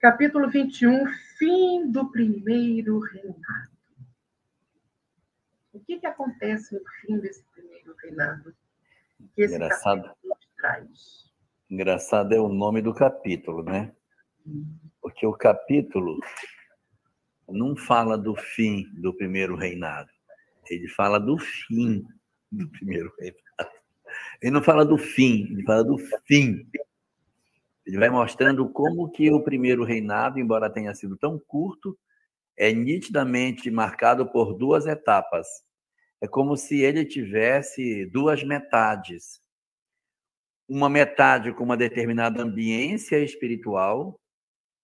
Capítulo 21, fim do primeiro reinado. O que acontece no fim desse primeiro reinado? Que esse capítulo nos traz. Engraçado é o nome do capítulo, né? Porque o capítulo não fala do fim do primeiro reinado. Ele fala do fim do primeiro reinado. Ele não fala do fim, ele fala do fim. Ele vai mostrando como que o primeiro reinado, embora tenha sido tão curto, é nitidamente marcado por duas etapas. É como se ele tivesse duas metades. Uma metade com uma determinada ambiência espiritual,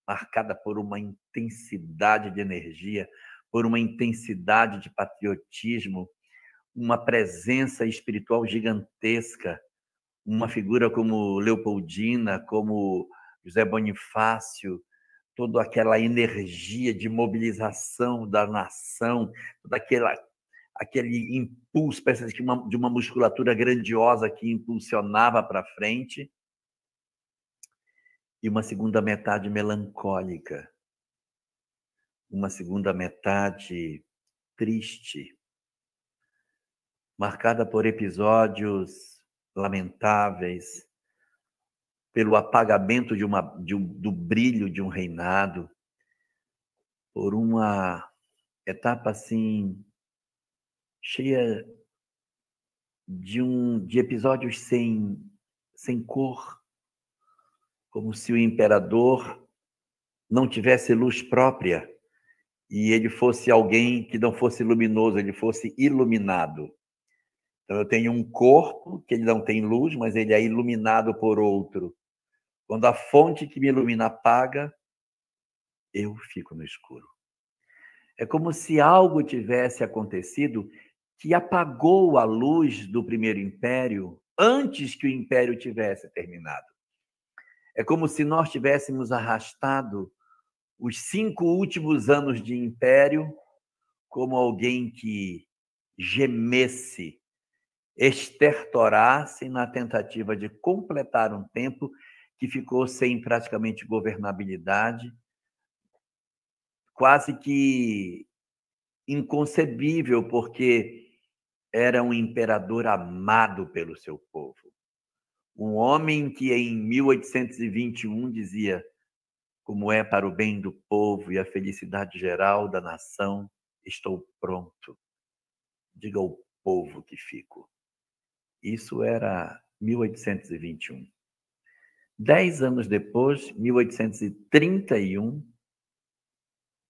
marcada por uma intensidade de energia, por uma intensidade de patriotismo, uma presença espiritual gigantesca, uma figura como Leopoldina, como José Bonifácio, toda aquela energia de mobilização da nação, toda aquele impulso, parece de uma musculatura grandiosa que impulsionava para frente, e uma segunda metade melancólica, uma segunda metade triste, marcada por episódios lamentáveis, pelo apagamento do brilho de um reinado, por uma etapa assim cheia de episódios sem cor, como se o imperador não tivesse luz própria e ele fosse alguém que não fosse luminoso, ele fosse iluminado. Então, eu tenho um corpo que ele não tem luz, mas ele é iluminado por outro. Quando a fonte que me ilumina apaga, eu fico no escuro. É como se algo tivesse acontecido que apagou a luz do primeiro império antes que o império tivesse terminado. É como se nós tivéssemos arrastado os 5 últimos anos de império como alguém que gemesse, estertorasse na tentativa de completar um tempo que ficou sem praticamente governabilidade, quase que inconcebível, porque era um imperador amado pelo seu povo. Um homem que em 1821 dizia: como é para o bem do povo e a felicidade geral da nação, estou pronto. Diga ao povo que fico. Isso era 1821. 10 anos depois, 1831,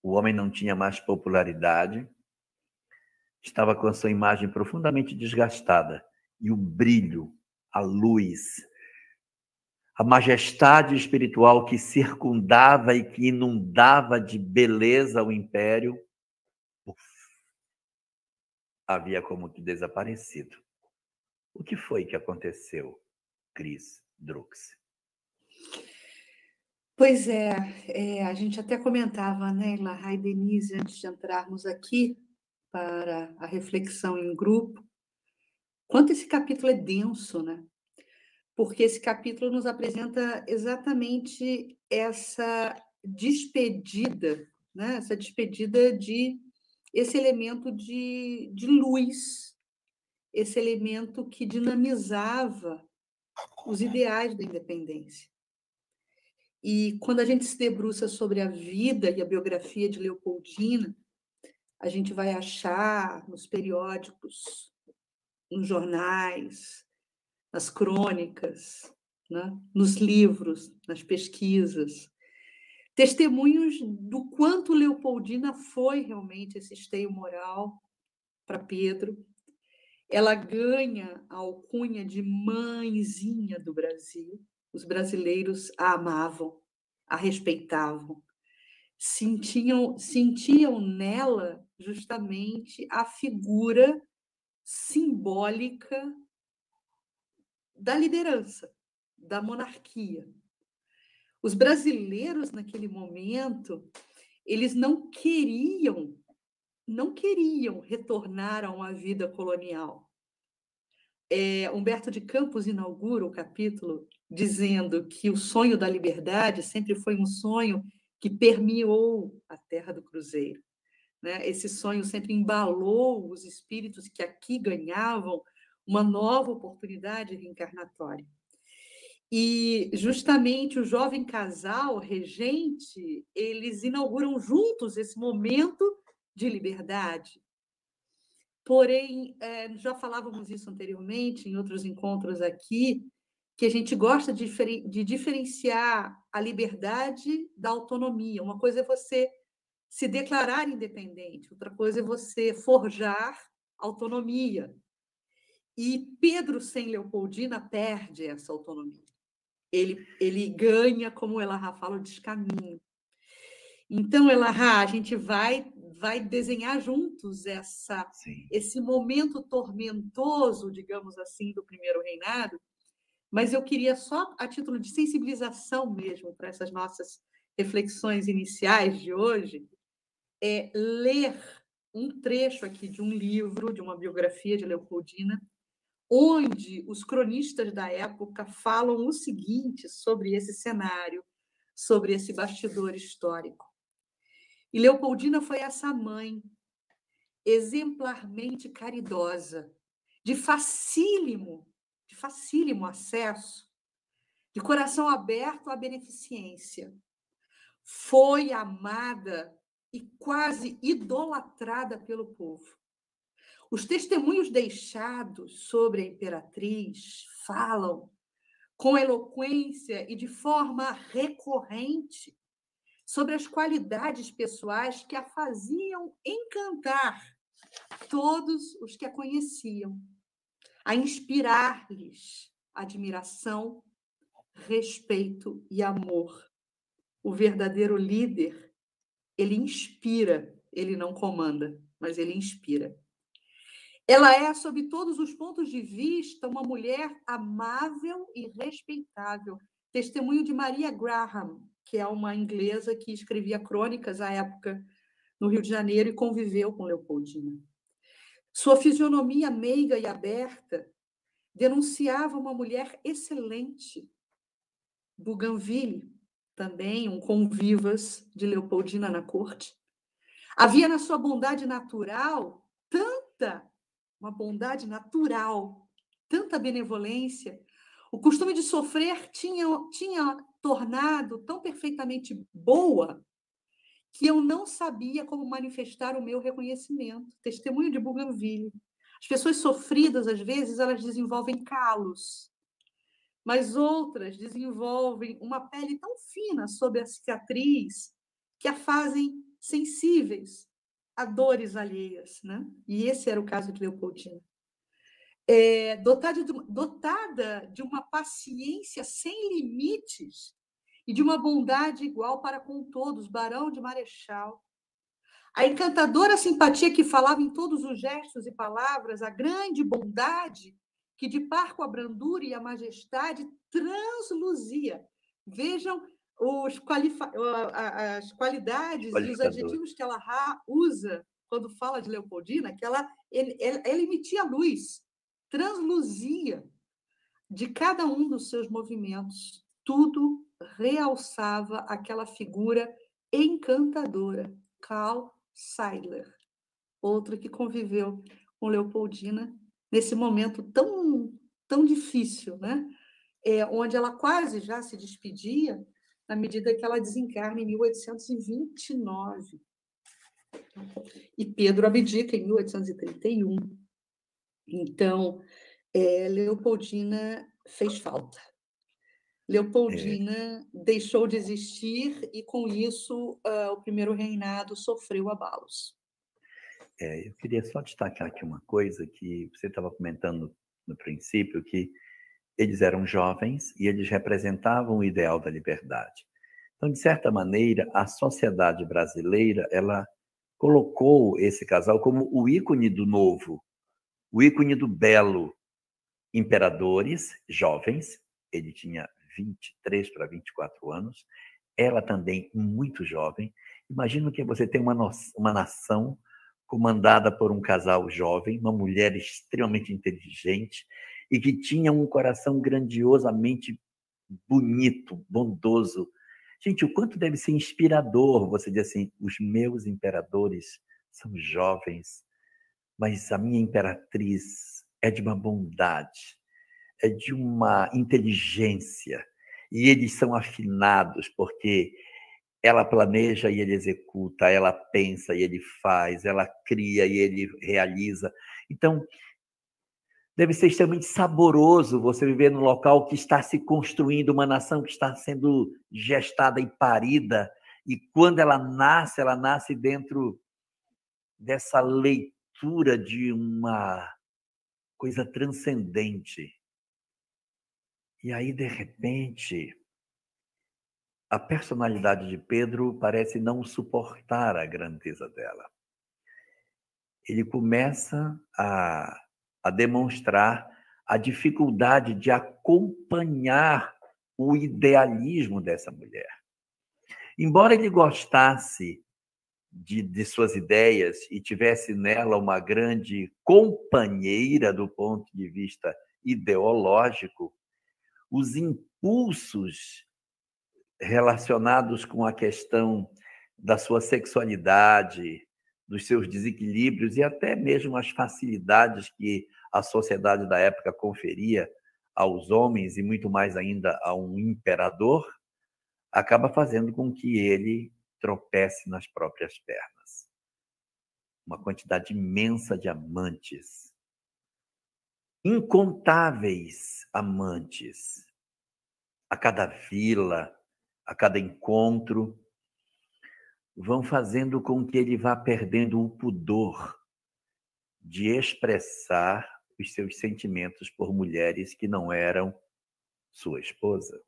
o homem não tinha mais popularidade, estava com a sua imagem profundamente desgastada, e o brilho, a luz, a majestade espiritual que circundava e que inundava de beleza o império, havia como que desaparecido. O que foi que aconteceu, Cris Drux? Pois é, a gente até comentava, né, Lahá e Denise, antes de entrarmos aqui para a reflexão em grupo, quanto esse capítulo é denso, né? Porque esse capítulo nos apresenta exatamente essa despedida, né? Essa despedida de esse elemento de luz, esse elemento que dinamizava os ideais da independência. E quando a gente se debruça sobre a vida e a biografia de Leopoldina, a gente vai achar nos periódicos, nos jornais, nas crônicas, né? Nos livros, nas pesquisas, testemunhos do quanto Leopoldina foi realmente esse esteio moral para Pedro. Ela ganha a alcunha de mãezinha do Brasil. Os brasileiros a amavam, a respeitavam, sentiam nela justamente a figura simbólica da liderança, da monarquia. Os brasileiros, naquele momento, eles não queriam retornar a uma vida colonial. Humberto de Campos inaugura o capítulo dizendo que o sonho da liberdade sempre foi um sonho que permeou a Terra do Cruzeiro, né? Esse sonho sempre embalou os espíritos que aqui ganhavam uma nova oportunidade reencarnatória. E, justamente, o jovem casal regente, eles inauguram juntos esse momento de liberdade. Porém, já falávamos isso anteriormente, em outros encontros aqui, que a gente gosta de diferenciar a liberdade da autonomia. Uma coisa é você se declarar independente, outra coisa é você forjar autonomia. E Pedro, sem Leopoldina, perde essa autonomia. Ele ganha, como Elahá fala, o descaminho. Então, Elahá, a gente vai desenhar juntos esse momento tormentoso, digamos assim, do primeiro reinado, mas eu queria só, a título de sensibilização mesmo, para essas nossas reflexões iniciais de hoje, ler um trecho aqui de um livro, de uma biografia de Leopoldina, onde os cronistas da época falam o seguinte sobre esse cenário, sobre esse bastidor histórico. E Leopoldina foi essa mãe exemplarmente caridosa, de facílimo acesso, de coração aberto à beneficência. Foi amada e quase idolatrada pelo povo. Os testemunhos deixados sobre a imperatriz falam com eloquência e de forma recorrente sobre as qualidades pessoais que a faziam encantar todos os que a conheciam, a inspirar-lhes admiração, respeito e amor. O verdadeiro líder, ele inspira, ele não comanda, mas ele inspira. Ela é, sob todos os pontos de vista, uma mulher amável e respeitável. Testemunho de Maria Graham, que é uma inglesa que escrevia crônicas à época no Rio de Janeiro e conviveu com Leopoldina. Sua fisionomia meiga e aberta denunciava uma mulher excelente. Bougainville, também um convivas de Leopoldina na corte. Havia na sua bondade natural uma bondade natural, tanta benevolência. O costume de sofrer tinha tornado tão perfeitamente boa que eu não sabia como manifestar o meu reconhecimento. Testemunho de Bougainville. As pessoas sofridas, às vezes, elas desenvolvem calos, mas outras desenvolvem uma pele tão fina sob a cicatriz que a fazem sensíveis a dores alheias, né? E esse era o caso de Leopoldina. Dotada de uma paciência sem limites e de uma bondade igual para com todos, Barão de Marechal. A encantadora simpatia que falava em todos os gestos e palavras, a grande bondade que, de par com a brandura e a majestade, transluzia. Vejam as qualidades e os adjetivos que ela usa quando fala de Leopoldina, que ela emitia luz, transluzia de cada um dos seus movimentos. Tudo realçava aquela figura encantadora. Carl Seidler, outro que conviveu com Leopoldina nesse momento tão difícil, né? Onde ela quase já se despedia, na medida que ela desencarna em 1829. E Pedro abdica em 1831. Então, Leopoldina fez falta. Leopoldina deixou de existir e, com isso, o primeiro reinado sofreu abalos. Eu queria só destacar aqui uma coisa que você estava comentando no princípio, que eles eram jovens e eles representavam o ideal da liberdade. Então, de certa maneira, a sociedade brasileira, ela colocou esse casal como o ícone do novo, o ícone do belo. Imperadores jovens, ele tinha 23 para 24 anos, ela também muito jovem. Imagino que você tem uma nação comandada por um casal jovem, uma mulher extremamente inteligente e que tinha um coração grandiosamente bonito, bondoso, Gente, o quanto deve ser inspirador você dizer assim, os meus imperadores são jovens, mas a minha imperatriz é de uma bondade, é de uma inteligência, e eles são afinados, porque ela planeja e ele executa, ela pensa e ele faz, ela cria e ele realiza. Então, deve ser extremamente saboroso você viver num local que está se construindo, uma nação que está sendo gestada e parida, e quando ela nasce dentro dessa leitura de uma coisa transcendente. E aí, de repente, a personalidade de Pedro parece não suportar a grandeza dela. Ele começa a demonstrar a dificuldade de acompanhar o idealismo dessa mulher. Embora ele gostasse de suas ideias e tivesse nela uma grande companheira do ponto de vista ideológico, os impulsos relacionados com a questão da sua sexualidade, dos seus desequilíbrios e até mesmo as facilidades que a sociedade da época conferia aos homens e muito mais ainda a um imperador, acaba fazendo com que ele tropece nas próprias pernas. Uma quantidade imensa de amantes, incontáveis amantes, a cada vila, a cada encontro, vão fazendo com que ele vá perdendo o pudor de expressar os seus sentimentos por mulheres que não eram sua esposa.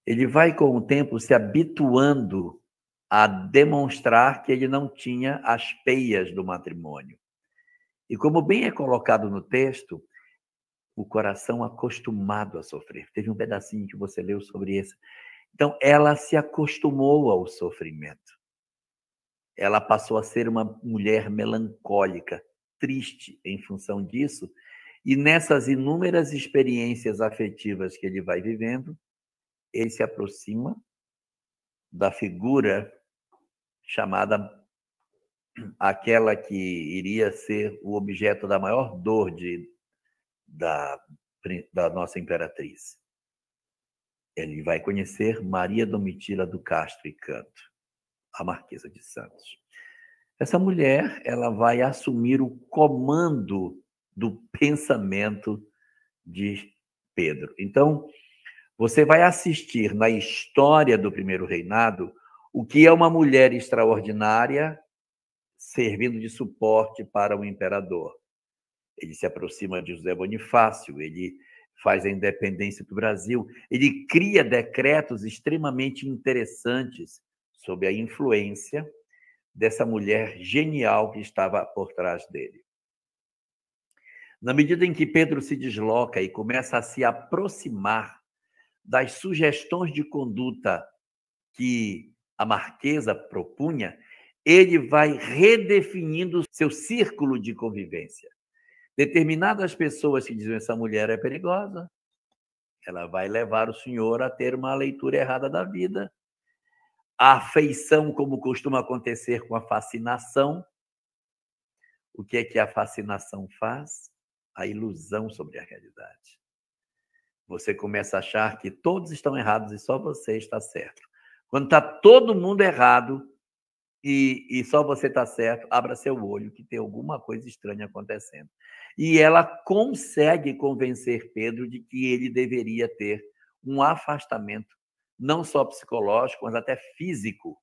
Ele vai, com o tempo, se habituando a demonstrar que ele não tinha as peias do matrimônio. E como bem é colocado no texto, o coração acostumado a sofrer. Teve um pedacinho que você leu sobre isso. Então, ela se acostumou ao sofrimento. Ela passou a ser uma mulher melancólica, triste em função disso, e nessas inúmeras experiências afetivas que ele vai vivendo, ele se aproxima da figura chamada aquela que iria ser o objeto da maior dor da nossa imperatriz. Ele vai conhecer Maria Domitila do Castro e Canto, a Marquesa de Santos. Essa mulher, ela vai assumir o comando do pensamento de Pedro. Então, você vai assistir na história do primeiro reinado o que é uma mulher extraordinária servindo de suporte para o imperador. Ele se aproxima de José Bonifácio, ele faz a independência do Brasil, ele cria decretos extremamente interessantes sob a influência dessa mulher genial que estava por trás dele. Na medida em que Pedro se desloca e começa a se aproximar das sugestões de conduta que a Marquesa propunha, ele vai redefinindo seu círculo de convivência. Determinadas pessoas que diziam essa mulher é perigosa, ela vai levar o senhor a ter uma leitura errada da vida. A afeição, como costuma acontecer com a fascinação. O que é que a fascinação faz? A ilusão sobre a realidade. Você começa a achar que todos estão errados e só você está certo. Quando está todo mundo errado e só você está certo, abra seu olho que tem alguma coisa estranha acontecendo. E ela consegue convencer Pedro de que ele deveria ter um afastamento, não só psicológico, mas até físico,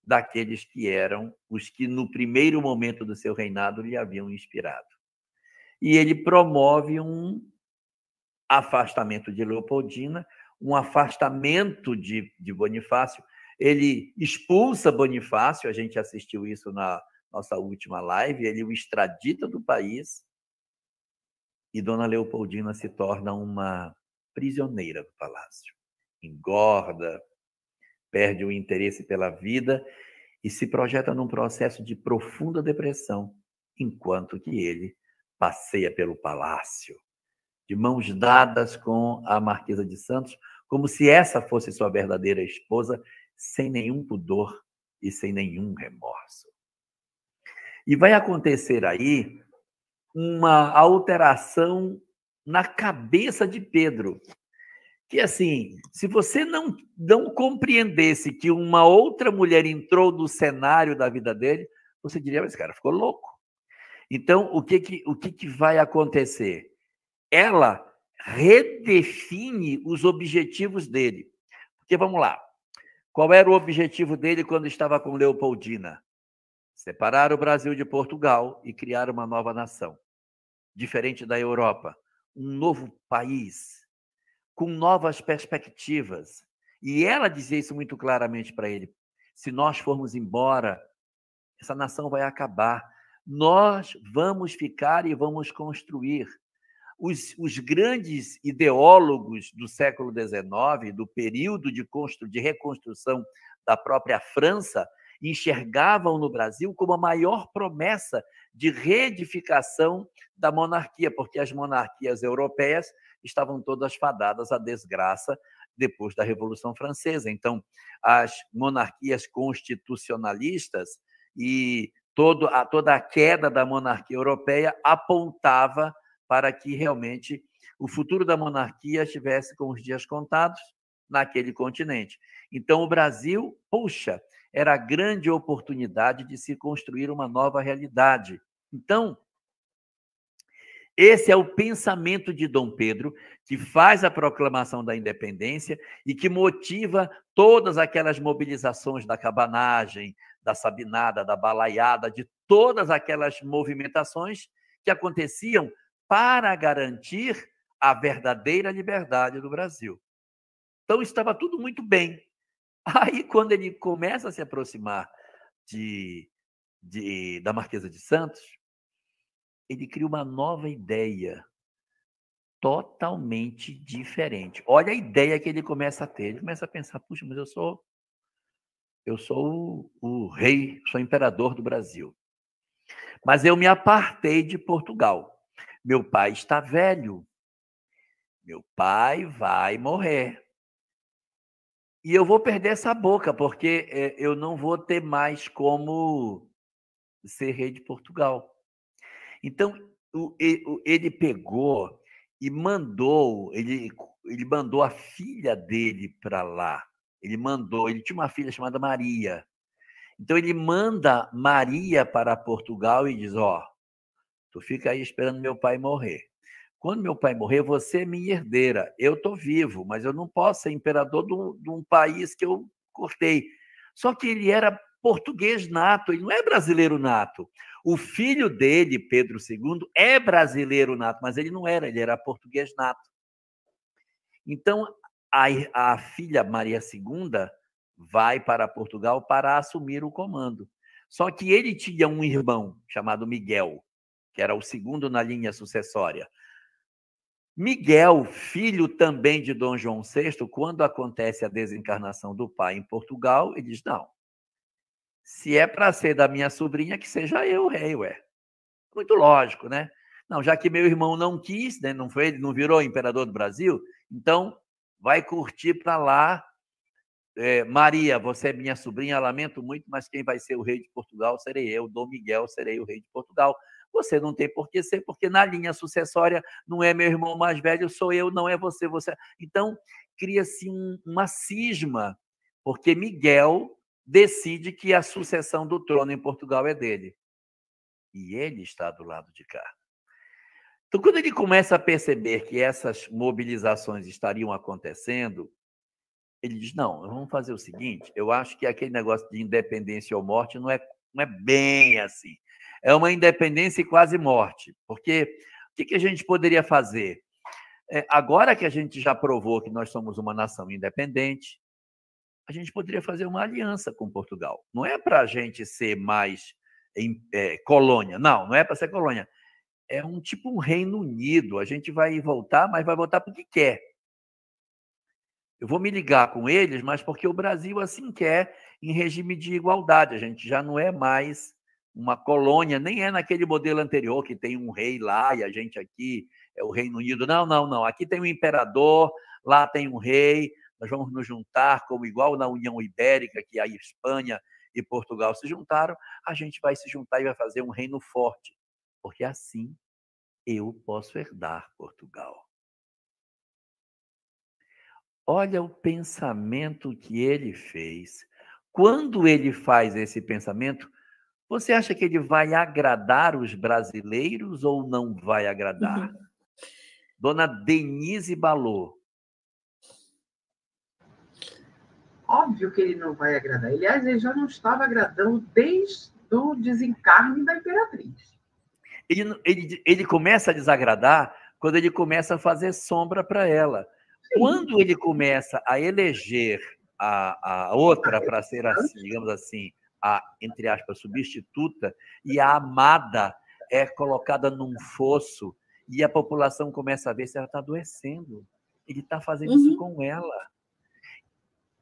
daqueles que eram os que, no primeiro momento do seu reinado, lhe haviam inspirado. E ele promove um afastamento de Leopoldina, um afastamento de Bonifácio. Ele expulsa Bonifácio, a gente assistiu isso na nossa última live, ele o extradita do país e Dona Leopoldina se torna uma prisioneira do palácio. Engorda, perde o interesse pela vida e se projeta num processo de profunda depressão, enquanto que ele passeia pelo palácio, de mãos dadas com a Marquesa de Santos, como se essa fosse sua verdadeira esposa, sem nenhum pudor e sem nenhum remorso. E vai acontecer aí uma alteração na cabeça de Pedro, que assim, se você não compreendesse que uma outra mulher entrou no cenário da vida dele, você diria, mas esse cara ficou louco. Então, o que vai acontecer? Ela redefine os objetivos dele. Porque, vamos lá, qual era o objetivo dele quando estava com Leopoldina? Separar o Brasil de Portugal e criar uma nova nação, diferente da Europa, um novo país, com novas perspectivas. E ela dizia isso muito claramente para ele: se nós formos embora, essa nação vai acabar. Nós vamos ficar e vamos construir. Os grandes ideólogos do século XIX, do período de reconstrução da própria França, enxergavam no Brasil como a maior promessa de reedificação da monarquia, porque as monarquias europeias estavam todas fadadas à desgraça depois da Revolução Francesa. Então, as monarquias constitucionalistas e toda a queda da monarquia europeia apontava para que realmente o futuro da monarquia estivesse com os dias contados naquele continente. Então, o Brasil, puxa, era a grande oportunidade de se construir uma nova realidade. Então, esse é o pensamento de Dom Pedro, que faz a proclamação da independência e que motiva todas aquelas mobilizações da cabanagem, da sabinada, da balaiada, de todas aquelas movimentações que aconteciam para garantir a verdadeira liberdade do Brasil. Então, estava tudo muito bem. Aí, quando ele começa a se aproximar da Marquesa de Santos, ele cria uma nova ideia, totalmente diferente. Olha a ideia que ele começa a ter. Ele começa a pensar, puxa, mas eu sou o rei, sou o imperador do Brasil. Mas eu me apartei de Portugal. Meu pai está velho. Meu pai vai morrer. E eu vou perder essa boca, porque eu não vou ter mais como ser rei de Portugal. Então, ele pegou e mandou, ele mandou a filha dele para lá. Ele tinha uma filha chamada Maria. Então, ele manda Maria para Portugal e diz, tu fica aí esperando meu pai morrer. Quando meu pai morrer, você é minha herdeira. Eu estou vivo, mas eu não posso ser imperador de um país que eu cortei. Só que ele era português nato, ele não é brasileiro nato. O filho dele, Pedro II, é brasileiro nato, mas ele não era, ele era português nato. Então, a filha Maria II vai para Portugal para assumir o comando. Só que ele tinha um irmão chamado Miguel, que era o segundo na linha sucessória. Miguel, filho também de Dom João VI, quando acontece a desencarnação do pai em Portugal, ele diz, não, se é para ser da minha sobrinha, que seja eu o rei, ué. Muito lógico, né? Não, já que meu irmão não quis, né, não foi, ele não virou imperador do Brasil, então vai curtir para lá. Maria, você é minha sobrinha, lamento muito, mas quem vai ser o rei de Portugal serei eu, Dom Miguel serei o rei de Portugal. Você não tem por que ser, porque na linha sucessória não é meu irmão mais velho, sou eu, não é você. Então, cria-se uma cisma, porque Miguel decide que a sucessão do trono em Portugal é dele. E ele está do lado de cá. Então, quando ele começa a perceber que essas mobilizações estariam acontecendo, ele diz, não, vamos fazer o seguinte, eu acho que aquele negócio de independência ou morte não é bem assim. É uma independência e quase morte. Porque o que a gente poderia fazer? Agora que a gente já provou que nós somos uma nação independente, a gente poderia fazer uma aliança com Portugal. Não é para a gente ser mais colônia. Não é para ser colônia. É um Reino Unido. A gente vai voltar, mas vai voltar porque quer. Eu vou me ligar com eles, mas porque o Brasil assim quer, em regime de igualdade. A gente já não é mais uma colônia, nem é naquele modelo anterior que tem um rei lá e a gente aqui é o Reino Unido. Não. Aqui tem um imperador, lá tem um rei, nós vamos nos juntar, como igual na União Ibérica, que a Espanha e Portugal se juntaram, a gente vai se juntar e vai fazer um reino forte, porque assim eu posso herdar Portugal. Olha o pensamento que ele fez. Quando ele faz esse pensamento, você acha que ele vai agradar os brasileiros ou não vai agradar? Dona Denise Balot. Óbvio que ele não vai agradar. Aliás, ele já não estava agradando desde o desencarne da imperatriz. Ele começa a desagradar quando ele começa a fazer sombra para ela. Sim. Quando ele começa a eleger a outra para ser, assim, digamos assim, a, entre aspas, substituta, e a amada é colocada num fosso, e a população começa a ver se ela está adoecendo. Ele está fazendo isso com ela.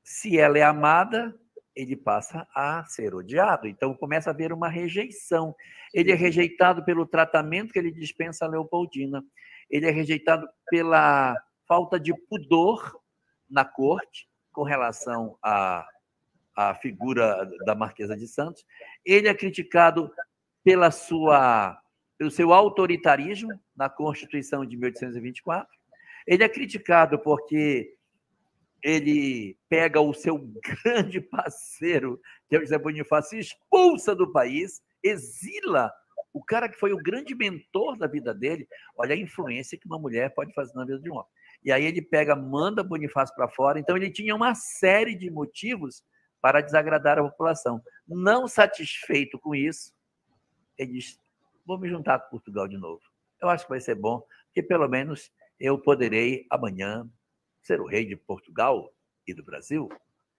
Se ela é amada, ele passa a ser odiado. Então, começa a haver uma rejeição. Ele é rejeitado pelo tratamento que ele dispensa a Leopoldina. Ele é rejeitado pela falta de pudor na corte com relação à figura da Marquesa de Santos. Ele é criticado pelo seu autoritarismo na Constituição de 1824. Ele é criticado porque ele pega o seu grande parceiro, que é o José Bonifácio, expulsa do país, exila o cara que foi o grande mentor da vida dele. Olha a influência que uma mulher pode fazer na vida de um homem. E aí ele manda Bonifácio para fora. Então ele tinha uma série de motivos para desagradar a população. Não satisfeito com isso, ele diz, vou me juntar com Portugal de novo. Eu acho que vai ser bom, porque pelo menos eu poderei amanhã ser o rei de Portugal e do Brasil,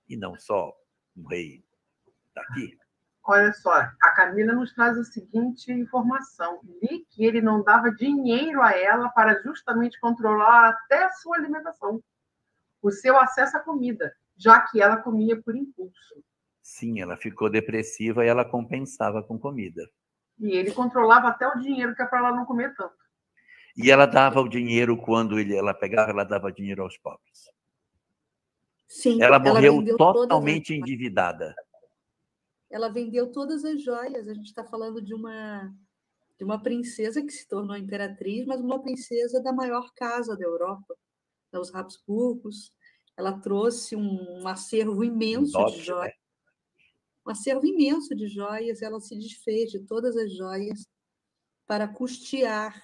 e não só um rei daqui. Olha só, a Camila nos traz a seguinte informação. Li que ele não dava dinheiro a ela para justamente controlar até a sua alimentação, o seu acesso à comida, já que ela comia por impulso. Sim, ela ficou depressiva e ela compensava com comida. E ele controlava até o dinheiro, que é para ela não comer tanto. E ela dava o dinheiro, quando ela pegava, ela dava dinheiro aos pobres. Sim, ela morreu totalmente endividada. Ela vendeu todas as joias. A gente está falando de uma princesa que se tornou imperatriz, mas uma princesa da maior casa da Europa, os Habsburgos. Ela trouxe um acervo imenso de joias. Um acervo imenso de joias. Ela se desfez de todas as joias para custear,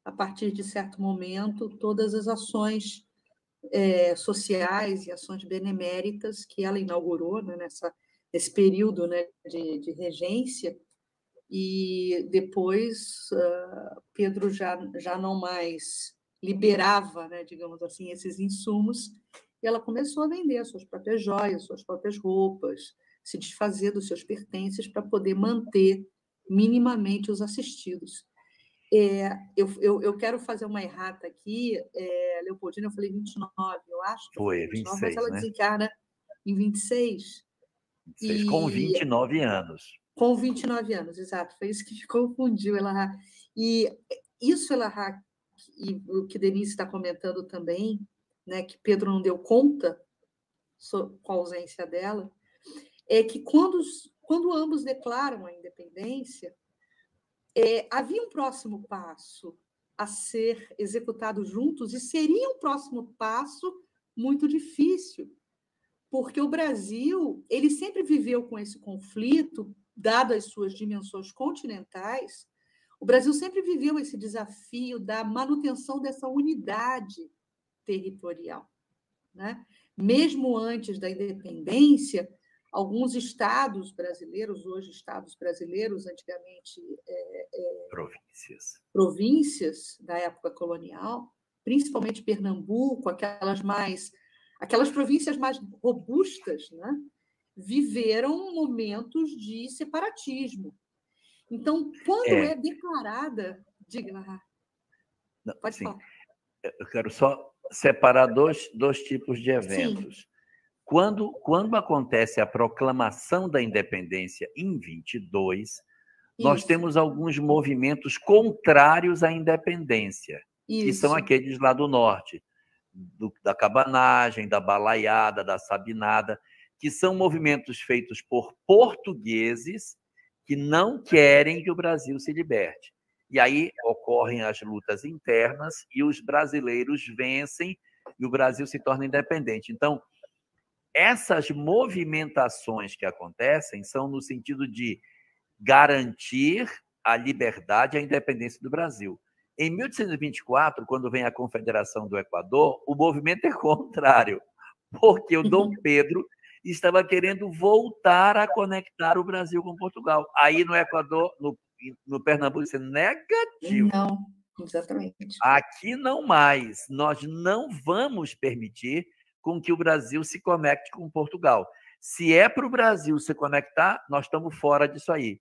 a partir de certo momento, todas as ações sociais e ações beneméritas que ela inaugurou, né, nesse período, né, de regência. E depois Pedro já não mais liberava, né, digamos assim, esses insumos, e ela começou a vender as suas próprias joias, suas próprias roupas, se desfazer dos seus pertences para poder manter minimamente os assistidos. Eu quero fazer uma errata aqui. Leopoldina, eu falei 29, eu acho. Foi, 29, 26, mas ela desencarna em 26. Com 29 anos. Com 29 anos, exato. Foi isso que me confundiu, Elahá. E isso, Elahá, e o que Denise está comentando também, né, que Pedro não deu conta com a ausência dela, é que quando ambos declaram a independência, havia um próximo passo a ser executado juntos, e seria um próximo passo muito difícil, porque o Brasil ele sempre viveu com esse conflito, dado as suas dimensões continentais. O Brasil sempre viveu esse desafio da manutenção dessa unidade territorial, né? Mesmo antes da independência, alguns estados brasileiros, hoje estados brasileiros, antigamente províncias da época colonial, principalmente Pernambuco, aquelas províncias mais robustas, né, viveram momentos de separatismo. Então, quando é declarada... Diga, pode falar. Eu quero só separar dois tipos de eventos. Sim. Quando acontece a proclamação da independência em 22, nós temos alguns movimentos contrários à independência, que são aqueles lá do norte. da cabanagem, da balaiada, da sabinada, que são movimentos feitos por portugueses que não querem que o Brasil se liberte. E aí ocorrem as lutas internas e os brasileiros vencem e o Brasil se torna independente. Então, essas movimentações que acontecem são no sentido de garantir a liberdade e a independência do Brasil. Em 1824, quando vem a Confederação do Equador, o movimento é contrário, porque o Dom Pedro estava querendo voltar a conectar o Brasil com Portugal. Aí no Equador, no Pernambuco, isso é negativo. Não, exatamente. Aqui não mais. Nós não vamos permitir com que o Brasil se conecte com Portugal. Se é para o Brasil se conectar, nós estamos fora disso aí.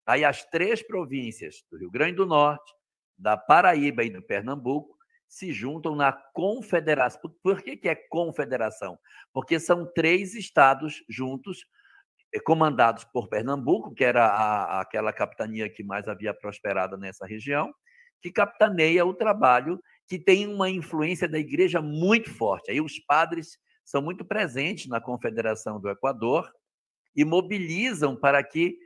Aí as 3 províncias do Rio Grande do Norte, da Paraíba e do Pernambuco se juntam na confederação. Por que é confederação? Porque são 3 estados juntos, comandados por Pernambuco, que era aquela capitania que mais havia prosperado nessa região, que capitaneia o trabalho, que tem uma influência da igreja muito forte. Aí os padres são muito presentes na Confederação do Equador e mobilizam para que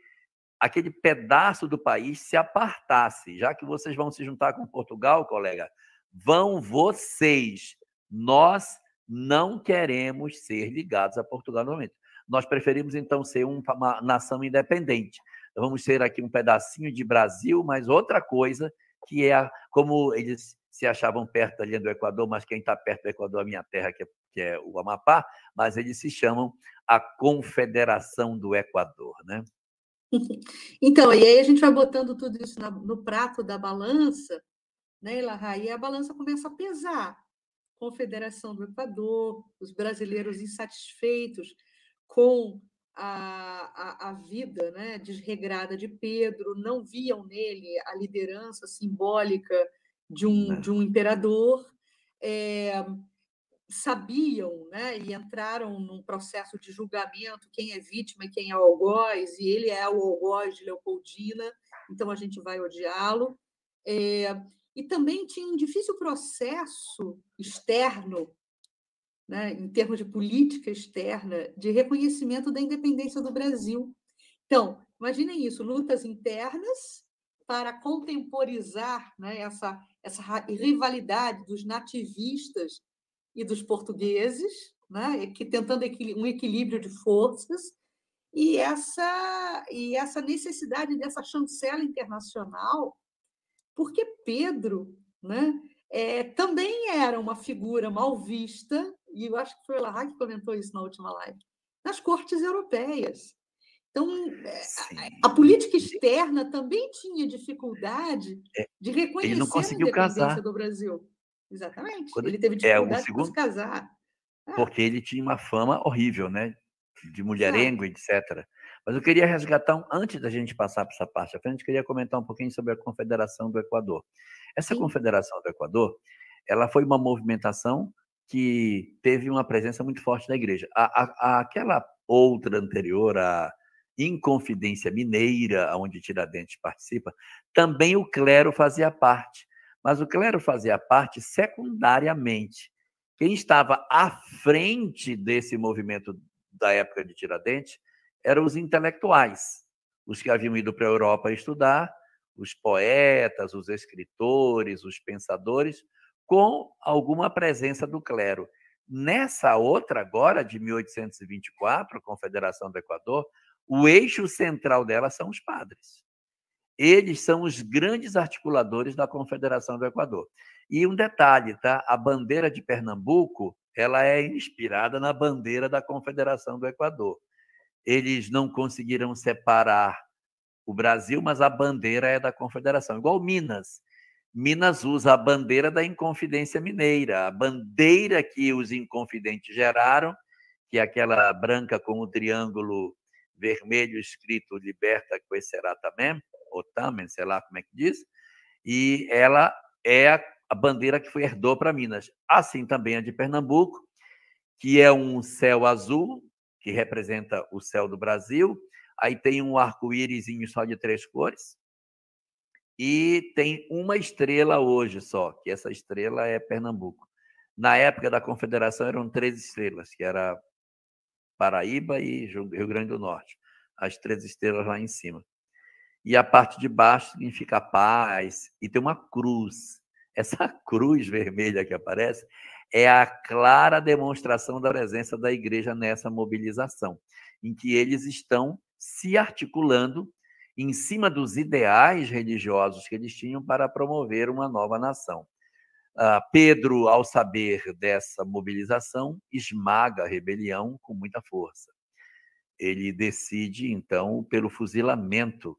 aquele pedaço do país se apartasse. Já que vocês vão se juntar com Portugal, colega, vão vocês. Nós não queremos ser ligados a Portugal no momento. Nós preferimos, então, ser uma nação independente. Então, vamos ser aqui um pedacinho de Brasil, mas outra coisa, que é como eles se achavam perto ali do Equador, mas quem está perto do Equador é a minha terra, que é o Amapá, mas eles se chamam a Confederação do Equador, né? Então, e aí a gente vai botando tudo isso no prato da balança, né, Elahá? E a balança começa a pesar. Confederação do Equador, os brasileiros insatisfeitos com a vida, né, desregrada de Pedro, não viam nele a liderança simbólica de um imperador, sabiam, né, e entraram num processo de julgamento, quem é vítima e quem é o algoz, e ele é o algoz de Leopoldina, então a gente vai odiá-lo. E também tinha um difícil processo externo, né, em termos de política externa, de reconhecimento da independência do Brasil. Então, imaginem isso, lutas internas para contemporizar, né, essa rivalidade dos nativistas e dos portugueses, né, que tentando um equilíbrio de forças, e essa necessidade dessa chancela internacional, porque Pedro, né, também era uma figura mal vista, e eu acho que foi o Elahá que comentou isso na última live, nas cortes europeias. Então, a política externa também tinha dificuldade de reconhecer ele não conseguiu a independência casar do Brasil. Exatamente. Ele teve dificuldade para se casar. Porque ele tinha uma fama horrível, né? De mulherengo, etc. Mas eu queria resgatar, antes da gente passar para essa parte à frente, queria comentar um pouquinho sobre a Confederação do Equador. Essa Confederação do Equador, ela foi uma movimentação que teve uma presença muito forte da igreja. Aquela outra anterior, a Inconfidência Mineira, onde Tiradentes participa, também o clero fazia parte. Mas o clero fazia parte secundariamente. Quem estava à frente desse movimento da época de Tiradentes eram os intelectuais, os que haviam ido para a Europa estudar, os poetas, os escritores, os pensadores, com alguma presença do clero. Nessa outra agora, de 1824, Confederação do Equador, o eixo central dela são os padres. Eles são os grandes articuladores da Confederação do Equador. E um detalhe, tá? A bandeira de Pernambuco, ela é inspirada na bandeira da Confederação do Equador. Eles não conseguiram separar o Brasil, mas a bandeira é da Confederação. Igual Minas. Minas usa a bandeira da Inconfidência Mineira, a bandeira que os inconfidentes geraram, que é aquela branca com o triângulo vermelho escrito Liberta Queceratamen, ou Tamen, sei lá como é que diz, e ela é a bandeira que foi herdou para Minas. Assim também a de Pernambuco, que é um céu azul, que representa o céu do Brasil, aí tem um arco-írisinho só de 3 cores, e tem uma estrela hoje só, que essa estrela é Pernambuco. Na época da Confederação eram 3 estrelas, que era Paraíba e Rio Grande do Norte. As 3 estrelas lá em cima. E a parte de baixo significa paz, e tem uma cruz. Essa cruz vermelha que aparece é a clara demonstração da presença da igreja nessa mobilização, em que eles estão se articulando em cima dos ideais religiosos que eles tinham para promover uma nova nação. Pedro, ao saber dessa mobilização, esmaga a rebelião com muita força. Ele decide, então, pelo fuzilamento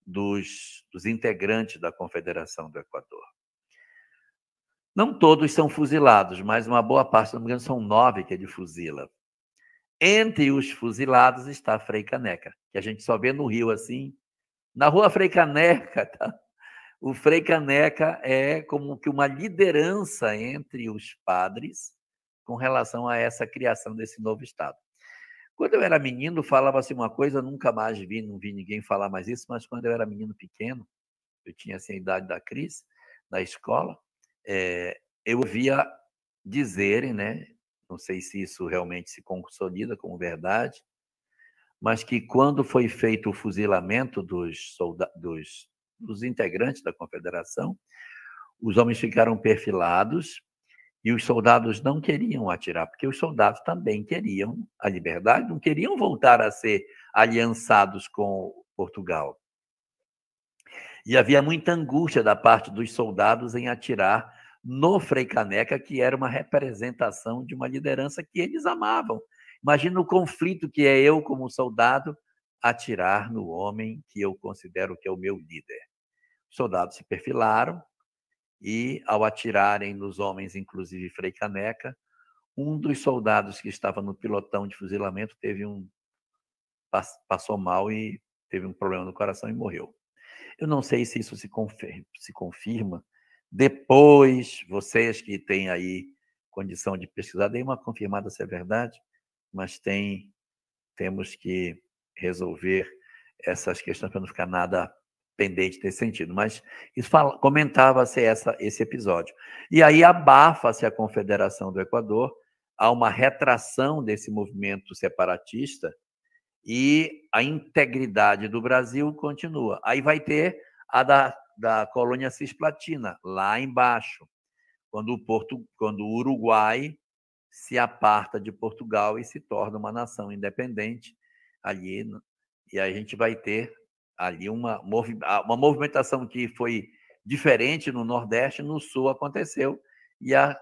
dos integrantes da Confederação do Equador. Não todos são fuzilados, mas uma boa parte, se não me engano, são 9 que ele fuzila. Entre os fuzilados está Frei Caneca, que a gente só vê no Rio assim. Na rua Frei Caneca, tá? O Frei Caneca é como que uma liderança entre os padres com relação a essa criação desse novo Estado. Quando eu era menino, falava-se uma coisa, nunca mais não vi ninguém falar mais isso, mas quando eu era menino pequeno, eu tinha assim, a idade da Cris, na escola, eu ouvia dizerem, né, não sei se isso realmente se consolida como verdade, mas que quando foi feito o fuzilamento dos integrantes da Confederação, os homens ficaram perfilados e os soldados não queriam atirar, porque os soldados também queriam a liberdade, não queriam voltar a ser aliançados com Portugal. E havia muita angústia da parte dos soldados em atirar no Frei Caneca, que era uma representação de uma liderança que eles amavam. Imagina o conflito que é eu, como soldado, atirar no homem que eu considero que é o meu líder. Os soldados se perfilaram e, ao atirarem nos homens, inclusive Frei Caneca, um dos soldados que estava no pilotão de fuzilamento passou mal e teve um problema no coração e morreu. Eu não sei se isso se confirma. Depois, vocês que têm aí condição de pesquisar, deem uma confirmada se é verdade, mas temos que resolver essas questões para não ficar nada pendente nesse sentido. Mas isso comentava-se esse episódio. E aí abafa-se a Confederação do Equador, há uma retração desse movimento separatista, e a integridade do Brasil continua. Aí vai ter a da colônia cisplatina, lá embaixo, quando o Uruguai se aparta de Portugal e se torna uma nação independente ali, e a gente vai ter ali uma movimentação que foi diferente no Nordeste, no Sul aconteceu, e a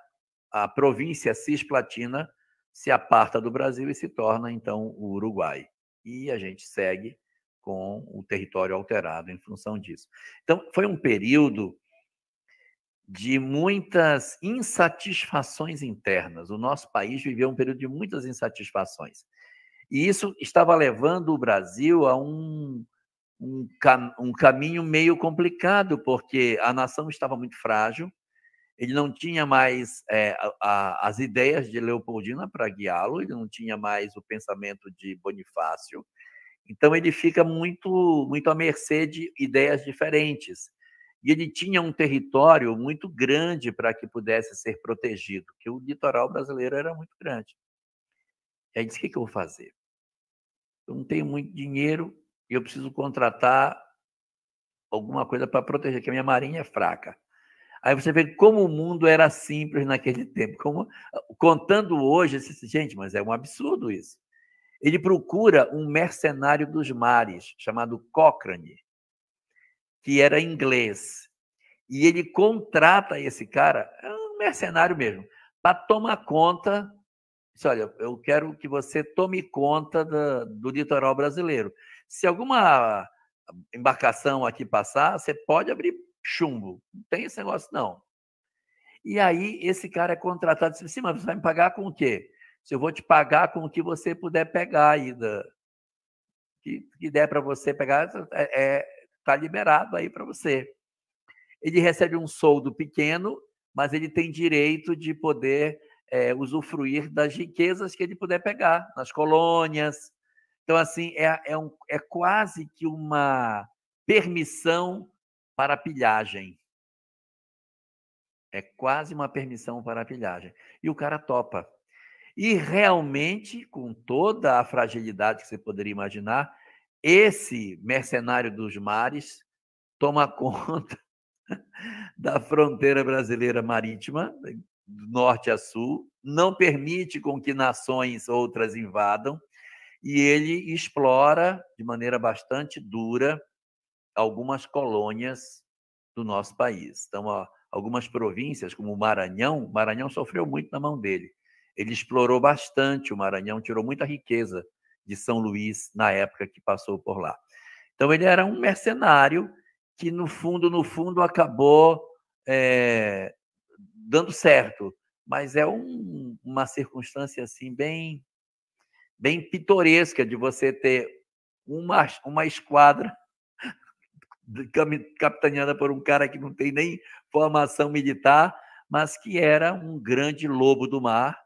província cisplatina se aparta do Brasil e se torna, então, o Uruguai. E a gente segue com o território alterado em função disso. Então, foi um período de muitas insatisfações internas. O nosso país viveu um período de muitas insatisfações. E isso estava levando o Brasil a um caminho meio complicado, porque a nação estava muito frágil, ele não tinha mais as ideias de Leopoldina para guiá-lo, ele não tinha mais o pensamento de Bonifácio, então ele fica muito, muito à mercê de ideias diferentes. E ele tinha um território muito grande para que pudesse ser protegido, porque o litoral brasileiro era muito grande. E aí disse, o que eu vou fazer? Eu não tenho muito dinheiro e eu preciso contratar alguma coisa para proteger, porque a minha marinha é fraca. Aí você vê como o mundo era simples naquele tempo. Contando hoje, gente, mas é um absurdo isso. Ele procura um mercenário dos mares, chamado Cochrane, que era inglês. E ele contrata esse cara, é um mercenário mesmo, para tomar conta. Diz, olha, eu quero que você tome conta do litoral brasileiro. Se alguma embarcação aqui passar, você pode abrir chumbo. Não tem esse negócio, não. E aí, esse cara é contratado e diz assim, mas você vai me pagar com o quê? Se eu vou te pagar com o que você puder pegar aí, que der para você pegar, está liberado aí para você. Ele recebe um soldo pequeno, mas ele tem direito de poder usufruir das riquezas que ele puder pegar nas colônias. Então, assim, é quase que uma permissão para pilhagem. É quase uma permissão para a pilhagem. E o cara topa. E realmente, com toda a fragilidade que você poderia imaginar, esse mercenário dos mares toma conta da fronteira brasileira marítima, do norte a sul, não permite com que nações outras invadam, e ele explora de maneira bastante dura algumas colônias do nosso país. Então, algumas províncias, como o Maranhão sofreu muito na mão dele. Ele explorou bastante o Maranhão, tirou muita riqueza de São Luís na época que passou por lá. Então, ele era um mercenário que, no fundo, acabou dando certo. Mas é uma circunstância assim bem pitoresca de você ter uma esquadra capitaneada por um cara que não tem nem formação militar, mas que era um grande lobo do mar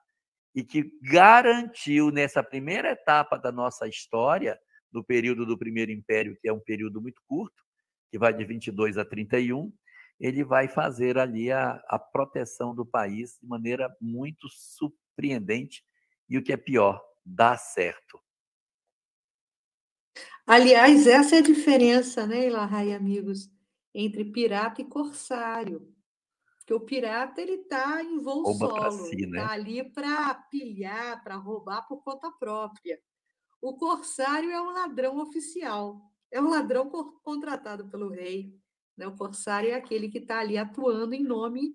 e que garantiu, nessa primeira etapa da nossa história, do período do Primeiro Império, que é um período muito curto, que vai de 22 a 31, ele vai fazer ali a proteção do país de maneira muito surpreendente e, o que é pior, dá certo. Aliás, essa é a diferença, né, Ilahá e amigos, entre pirata e corsário. Porque o pirata ele está em voo solo, ele está ali para pilhar, para roubar por conta própria. O corsário é um ladrão oficial, é um ladrão contratado pelo rei. Né? O corsário é aquele que está ali atuando em nome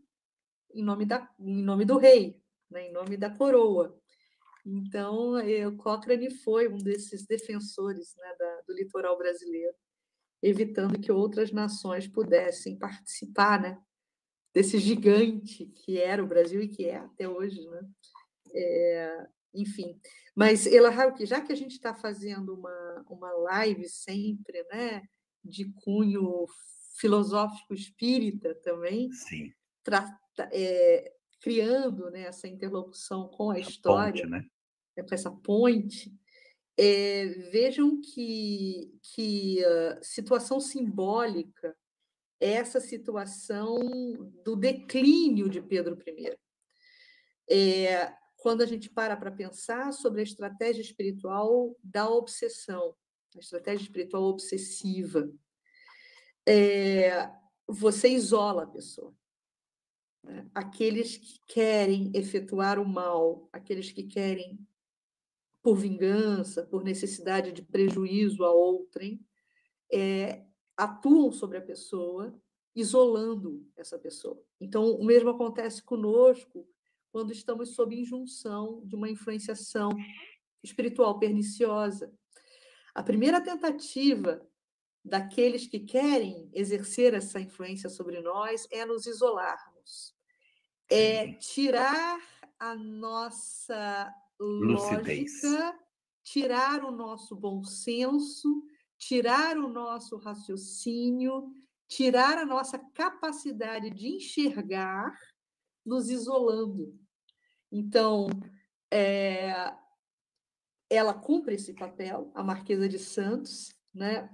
do rei, né? Em nome da coroa. Então, o Cochrane foi um desses defensores, né, do litoral brasileiro, evitando que outras nações pudessem participar, né, desse gigante que era o Brasil e que é até hoje. Né? Enfim, mas, Elahá, já que a gente está fazendo uma live sempre, né, de cunho filosófico espírita também, sim, criando, né, essa interlocução com a história, ponte, né? Com essa ponte, vejam que situação simbólica é essa situação do declínio de Pedro I. Quando a gente para pensar sobre a estratégia espiritual da obsessão, a estratégia espiritual obsessiva, você isola a pessoa. Né? Aqueles que querem efetuar o mal, aqueles que querem, por vingança, por necessidade de prejuízo a outrem, atuam sobre a pessoa, isolando essa pessoa. Então, o mesmo acontece conosco quando estamos sob injunção de uma influenciação espiritual perniciosa. A primeira tentativa daqueles que querem exercer essa influência sobre nós é nos isolarmos, é tirar a nossa lógica, tirar o nosso bom senso, tirar o nosso raciocínio, tirar a nossa capacidade de enxergar, nos isolando. Então, ela cumpre esse papel, a Marquesa de Santos, né,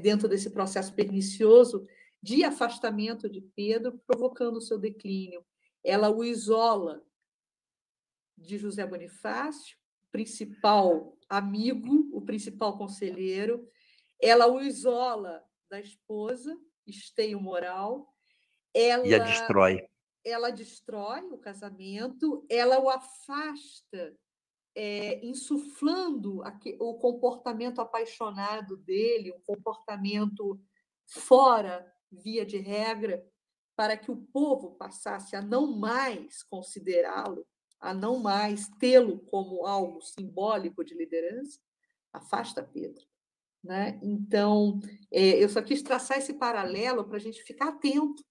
dentro desse processo pernicioso de afastamento de Pedro, provocando o seu declínio. Ela o isola de José Bonifácio, principal amigo, o principal conselheiro. Ela o isola da esposa, esteio moral. E a destrói. Ela destrói o casamento, ela o afasta, insuflando o comportamento apaixonado dele, um comportamento fora via de regra, para que o povo passasse a não mais considerá-lo, a não mais tê-lo como algo simbólico de liderança. Afasta Pedro. Né? Então, eu só quis traçar esse paralelo para a gente ficar atento,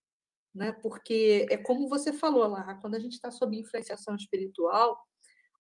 né? Porque é como você falou lá, quando a gente está sob influenciação espiritual,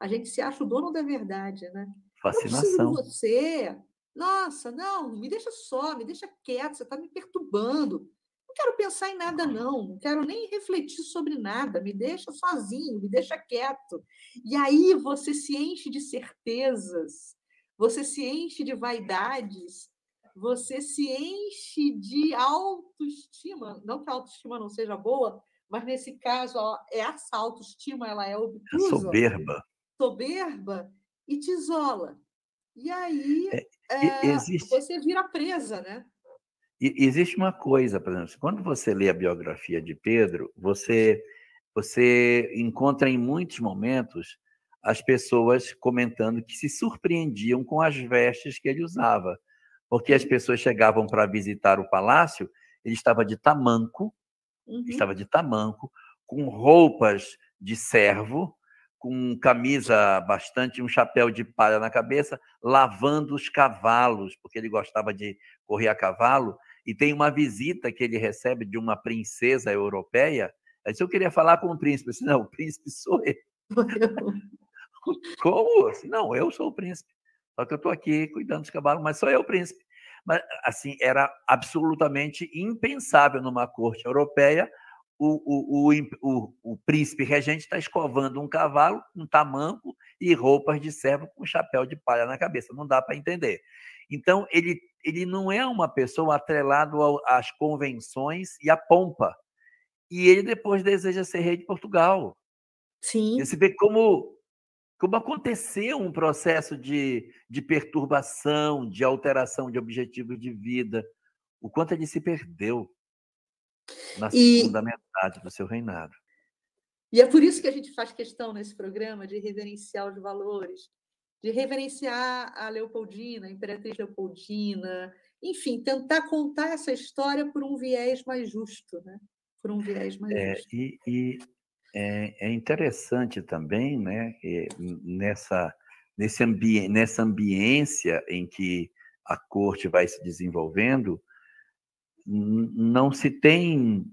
a gente se acha o dono da verdade, né? Fascinação. Eu preciso de você. Nossa, não, me deixa só, me deixa quieto, você está me perturbando. Não quero pensar em nada, não quero nem refletir sobre nada, me deixa sozinho, me deixa quieto. E aí você se enche de certezas, você se enche de vaidades, você se enche de autoestima. Não que a autoestima não seja boa, mas nesse caso ó, é essa autoestima, ela é obtusa, soberba. Soberba e te isola. E aí Existe, você vira presa, né? existe uma coisa, por exemplo, quando você lê a biografia de Pedro, você encontra em muitos momentos as pessoas comentando que se surpreendiam com as vestes que ele usava, porque as pessoas chegavam para visitar o palácio, ele estava de tamanco, com roupas de servo, com camisa bastante, um chapéu de palha na cabeça, lavando os cavalos, porque ele gostava de correr a cavalo, e tem uma visita que ele recebe de uma princesa europeia. Aí eu queria falar com o príncipe. Eu disse, não, o príncipe sou eu. Como? Não, eu sou o príncipe. Só que eu estou aqui cuidando dos cavalos, mas sou eu o príncipe. Mas, assim, era absolutamente impensável numa corte europeia o príncipe regente está escovando um cavalo, um tamanco e roupas de servo com chapéu de palha na cabeça. Não dá para entender. Então, ele não é uma pessoa atrelado às convenções e à pompa. E ele depois deseja ser rei de Portugal. Sim. Você vê como aconteceu um processo de perturbação, de alteração de objetivos de vida, o quanto ele se perdeu na segunda metade do seu reinado. E é por isso que a gente faz questão nesse programa de reverenciar os valores, de reverenciar a Leopoldina, a Imperatriz Leopoldina, enfim, tentar contar essa história por um viés mais justo, né? Por um viés mais justo. E é interessante também, né, nessa ambiência em que a corte vai se desenvolvendo, não se tem,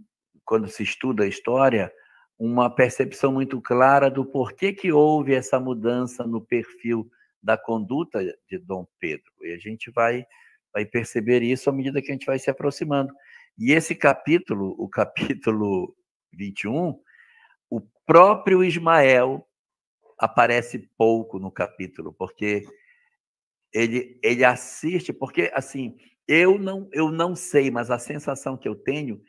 quando se estuda a história, uma percepção muito clara do porquê que houve essa mudança no perfil da conduta de Dom Pedro. E a gente vai perceber isso à medida que a gente vai se aproximando. E esse capítulo, o capítulo 21, o próprio Ismael aparece pouco no capítulo, porque ele assiste, porque assim, eu não sei, mas a sensação que eu tenho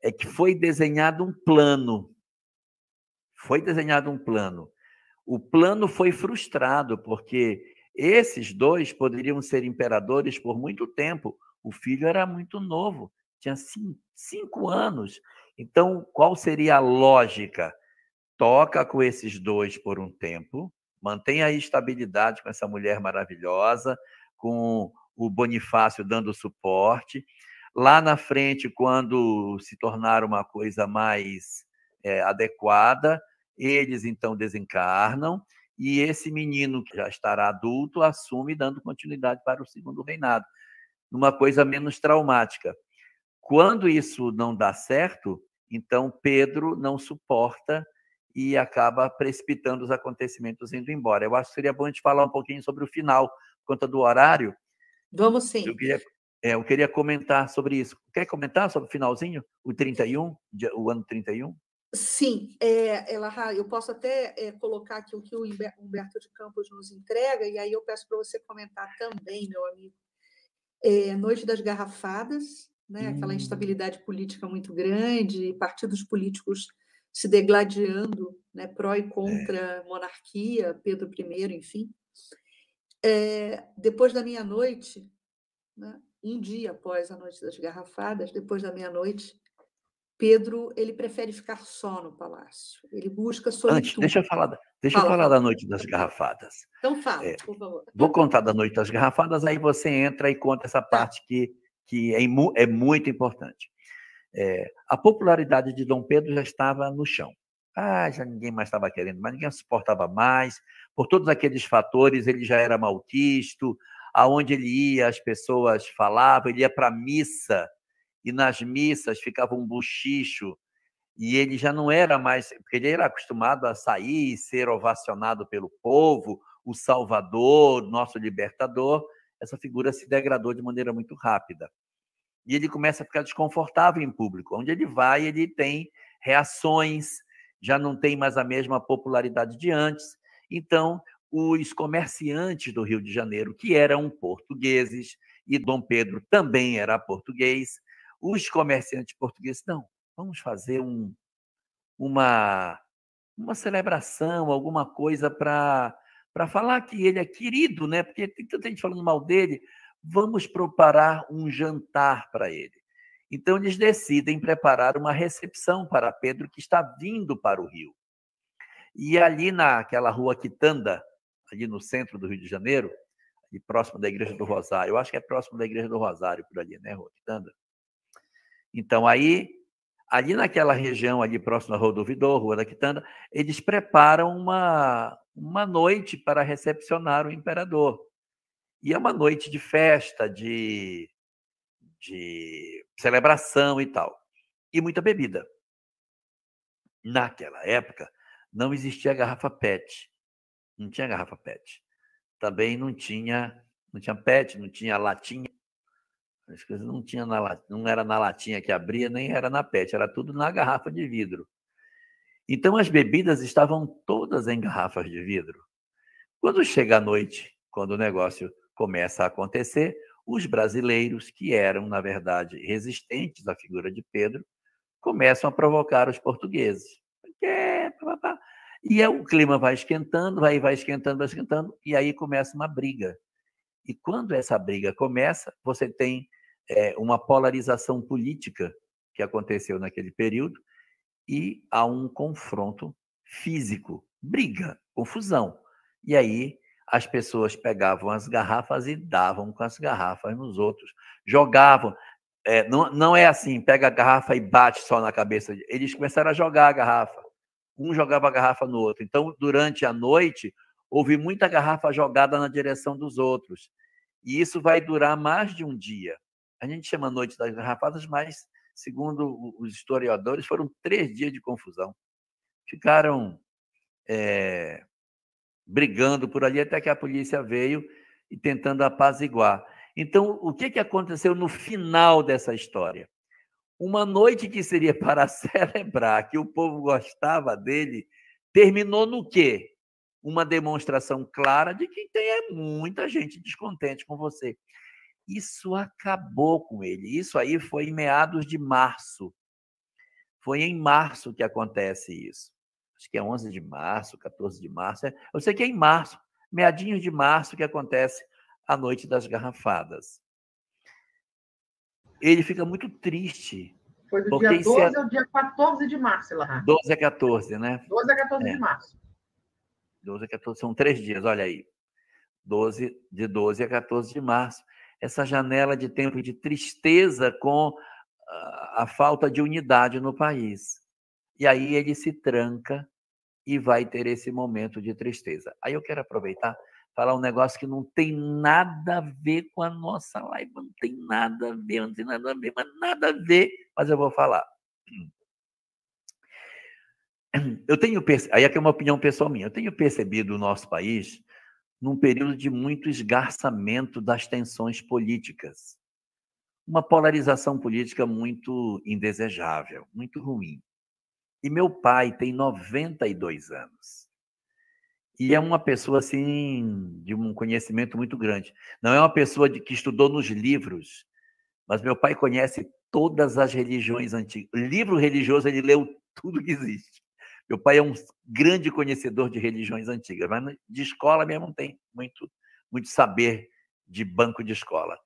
é que foi desenhado um plano. Foi desenhado um plano. O plano foi frustrado, porque esses dois poderiam ser imperadores por muito tempo. O filho era muito novo, tinha 5 anos. Então, qual seria a lógica? Toca com esses dois por um tempo, mantém a estabilidade com essa mulher maravilhosa, com o Bonifácio dando suporte. Lá na frente, quando se tornar uma coisa mais adequada, eles então desencarnam e esse menino, que já estará adulto, assume dando continuidade para o segundo reinado, numa coisa menos traumática. Quando isso não dá certo, então Pedro não suporta e acaba precipitando os acontecimentos indo embora. Eu acho que seria bom a gente falar um pouquinho sobre o final, por conta do horário. Vamos sim. Eu queria comentar sobre isso. Quer comentar sobre o finalzinho? O 31, o ano 31? Sim, Elahá, eu posso até colocar aqui o que o Humberto de Campos nos entrega, e aí eu peço para você comentar também, meu amigo. Noite das Garrafadas, né? Aquela instabilidade política muito grande, partidos políticos se degladiando, né? Pró e contra monarquia, Pedro I, enfim. Depois da meia-noite, né? Um dia após a Noite das Garrafadas, depois da meia-noite, Pedro ele prefere ficar só no palácio. Ele busca solitude. Antes, deixa eu falar da Noite das Garrafadas. Então fala, por favor. Vou contar da Noite das Garrafadas, aí você entra e conta essa parte que é muito importante. A popularidade de Dom Pedro já estava no chão. Já ninguém mais estava querendo, mas ninguém suportava mais. Por todos aqueles fatores, ele já era malquisto. Aonde ele ia, as pessoas falavam. Ele ia para a missa, e nas missas ficava um buchicho, e ele já não era mais... Porque ele era acostumado a sair e ser ovacionado pelo povo, o Salvador, nosso libertador. Essa figura se degradou de maneira muito rápida. E ele começa a ficar desconfortável em público. Onde ele vai, ele tem reações, já não tem mais a mesma popularidade de antes. Então, os comerciantes do Rio de Janeiro, que eram portugueses, e Dom Pedro também era português, os comerciantes portugueses, não, vamos fazer uma celebração, alguma coisa para falar que ele é querido, né? Porque tem tanta gente falando mal dele. Vamos preparar um jantar para ele. Então, eles decidem preparar uma recepção para Pedro, que está vindo para o Rio. E ali naquela rua Quitanda, ali no centro do Rio de Janeiro, ali próximo da Igreja do Rosário, eu acho que é próximo da Igreja do Rosário, por ali, né, Rua Quitanda? Então, aí, ali naquela região, ali próximo da Rua do Ouvidor, Rua da Quitanda, eles preparam uma noite para recepcionar o imperador. E é uma noite de festa, de celebração e tal. E muita bebida. Naquela época, não existia garrafa PET. Não tinha garrafa PET. Também não tinha PET, não tinha latinha. As coisas não era na latinha que abria, nem era na PET, era tudo na garrafa de vidro. Então, as bebidas estavam todas em garrafas de vidro. Quando chega a noite, quando o negócio começa a acontecer, os brasileiros, que eram, na verdade, resistentes à figura de Pedro, começam a provocar os portugueses. E o clima vai esquentando, vai esquentando, e aí começa uma briga. E quando essa briga começa, você tem uma polarização política que aconteceu naquele período e há um confronto físico, briga, confusão. E aí as pessoas pegavam as garrafas e davam com as garrafas nos outros, jogavam. Não é assim, pega a garrafa e bate só na cabeça. Eles começaram a jogar a garrafa. Um jogava a garrafa no outro. Então, durante a noite, houve muita garrafa jogada na direção dos outros. E isso vai durar mais de um dia. A gente chama Noite das Garrafadas, mas, segundo os historiadores, foram 3 dias de confusão. Ficaram brigando por ali até que a polícia veio e tentando apaziguar. Então, o que aconteceu no final dessa história? Uma noite que seria para celebrar que o povo gostava dele, terminou no quê? Uma demonstração clara de que tem muita gente descontente com você. Isso acabou com ele. Isso aí foi em meados de março. Foi em março que acontece isso. Acho que é 11 de março, 14 de março. Eu sei que é em março, meadinhos de março, que acontece a Noite das Garrafadas. Ele fica muito triste. Foi do dia 12 ao dia 14 de março, lá. 12 a 14, né? 12 a 14 de março. 12 a 14, são 3 dias, olha aí. De 12 a 14 de março. Essa janela de tempo de tristeza com a falta de unidade no país. E aí ele se tranca e vai ter esse momento de tristeza. Aí eu quero aproveitar falar um negócio que não tem nada a ver com a nossa live, não tem nada a ver, mas eu vou falar. Aí aqui é uma opinião pessoal minha, eu tenho percebido o nosso país num período de muito esgarçamento das tensões políticas. Uma polarização política muito indesejável, muito ruim. E meu pai tem 92 anos. E é uma pessoa, assim, de um conhecimento muito grande. Não é uma pessoa que estudou nos livros, mas meu pai conhece todas as religiões antigas. O livro religioso, ele leu tudo que existe. Meu pai é um grande conhecedor de religiões antigas, mas de escola mesmo não tem muito saber de banco de escola.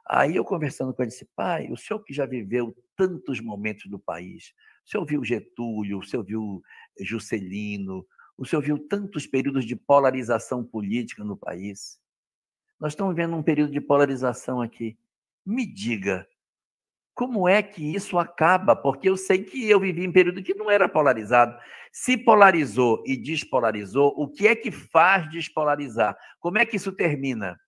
Aí eu conversando com ele, disse, pai, o senhor que já viveu tantos momentos do país, o senhor viu Getúlio, o senhor viu Juscelino, o senhor viu tantos períodos de polarização política no país. Nós estamos vivendo um período de polarização aqui. Me diga, como é que isso acaba? Porque eu sei que eu vivi em um período que não era polarizado. Se polarizou e despolarizou, o que é que faz despolarizar? Como é que isso termina?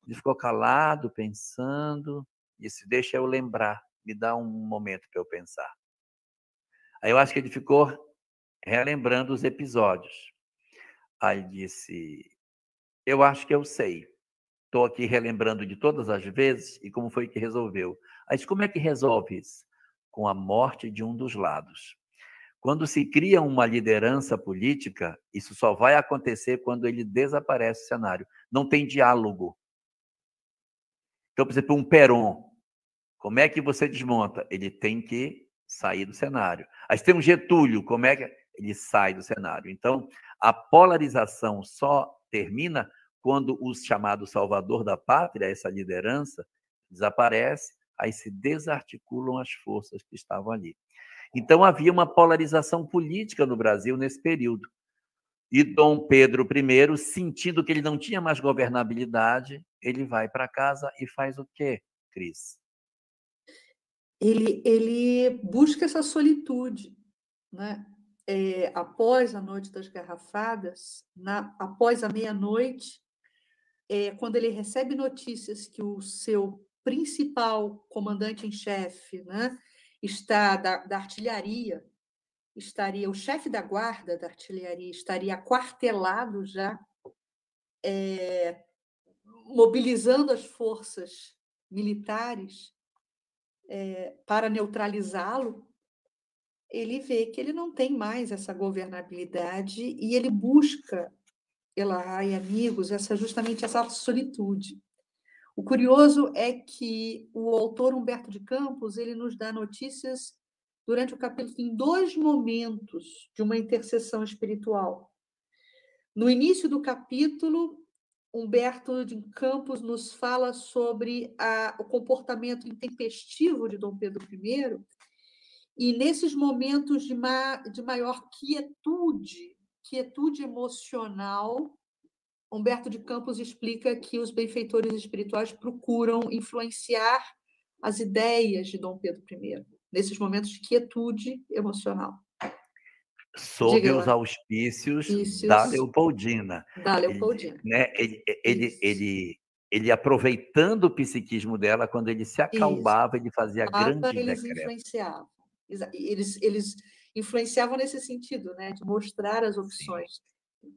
Ele ficou calado, pensando, disse, deixa eu lembrar, me dá um momento para eu pensar. Aí eu acho que ele ficou relembrando os episódios. Aí disse, eu acho que eu sei. Estou aqui relembrando de todas as vezes e como foi que resolveu. Aí disse, como é que resolve isso? Com a morte de um dos lados. Quando se cria uma liderança política, isso só vai acontecer quando ele desaparece do cenário. Não tem diálogo. Então, por exemplo, um Perón, como é que você desmonta? Ele tem que sair do cenário. Aí você tem um Getúlio, como é que ele sai do cenário? Então, a polarização só termina quando o chamado salvador da pátria, essa liderança, desaparece, aí se desarticulam as forças que estavam ali. Então, havia uma polarização política no Brasil nesse período. E Dom Pedro I, sentindo que ele não tinha mais governabilidade, ele vai para casa e faz o quê, Cris? Ele busca essa solitude, né? Após a Noite das Garrafadas, após a meia-noite, quando ele recebe notícias que o seu principal comandante em chefe, né, está da artilharia, o chefe da guarda da artilharia estaria aquartelado já, mobilizando as forças militares para neutralizá-lo, ele vê que ele não tem mais essa governabilidade e ele busca, Elahá e amigos, justamente essa solitude. O curioso é que o autor Humberto de Campos ele nos dá notícias durante o capítulo em 2 momentos de uma intercessão espiritual. No início do capítulo, Humberto de Campos nos fala sobre o comportamento intempestivo de Dom Pedro I, e nesses momentos de maior quietude emocional, Humberto de Campos explica que os benfeitores espirituais procuram influenciar as ideias de Dom Pedro I, nesses momentos de quietude emocional. Sob os auspícios da Leopoldina. Da Leopoldina. Ele aproveitando o psiquismo dela, quando ele se acalmava, ele fazia grandes decretos. Influenciavam. Eles influenciavam nesse sentido, né, de mostrar as opções,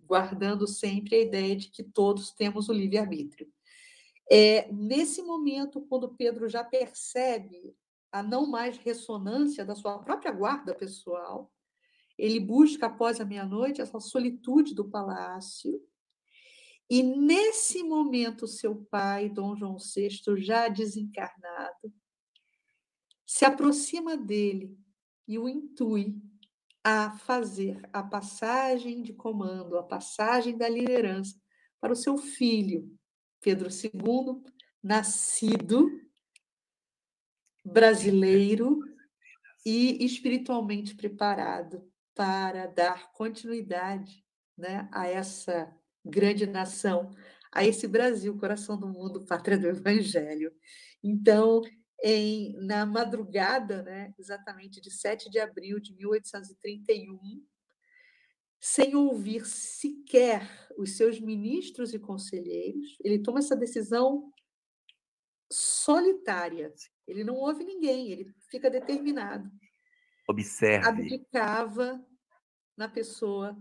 guardando sempre a ideia de que todos temos o livre-arbítrio. Nesse momento, quando Pedro já percebe a não mais ressonância da sua própria guarda pessoal, ele busca, após a meia-noite, essa solitude do palácio, e nesse momento seu pai, Dom João VI, já desencarnado, se aproxima dele e o intui a fazer a passagem de comando, a passagem da liderança para o seu filho, Pedro II, nascido brasileiro e espiritualmente preparado para dar continuidade, né, a essa grande nação, a esse Brasil, coração do mundo, pátria do Evangelho. Então, na madrugada, né, exatamente de 7 de abril de 1831, sem ouvir sequer os seus ministros e conselheiros, ele toma essa decisão solitária. Ele não ouve ninguém, ele fica determinado. Observe. Abdicava na pessoa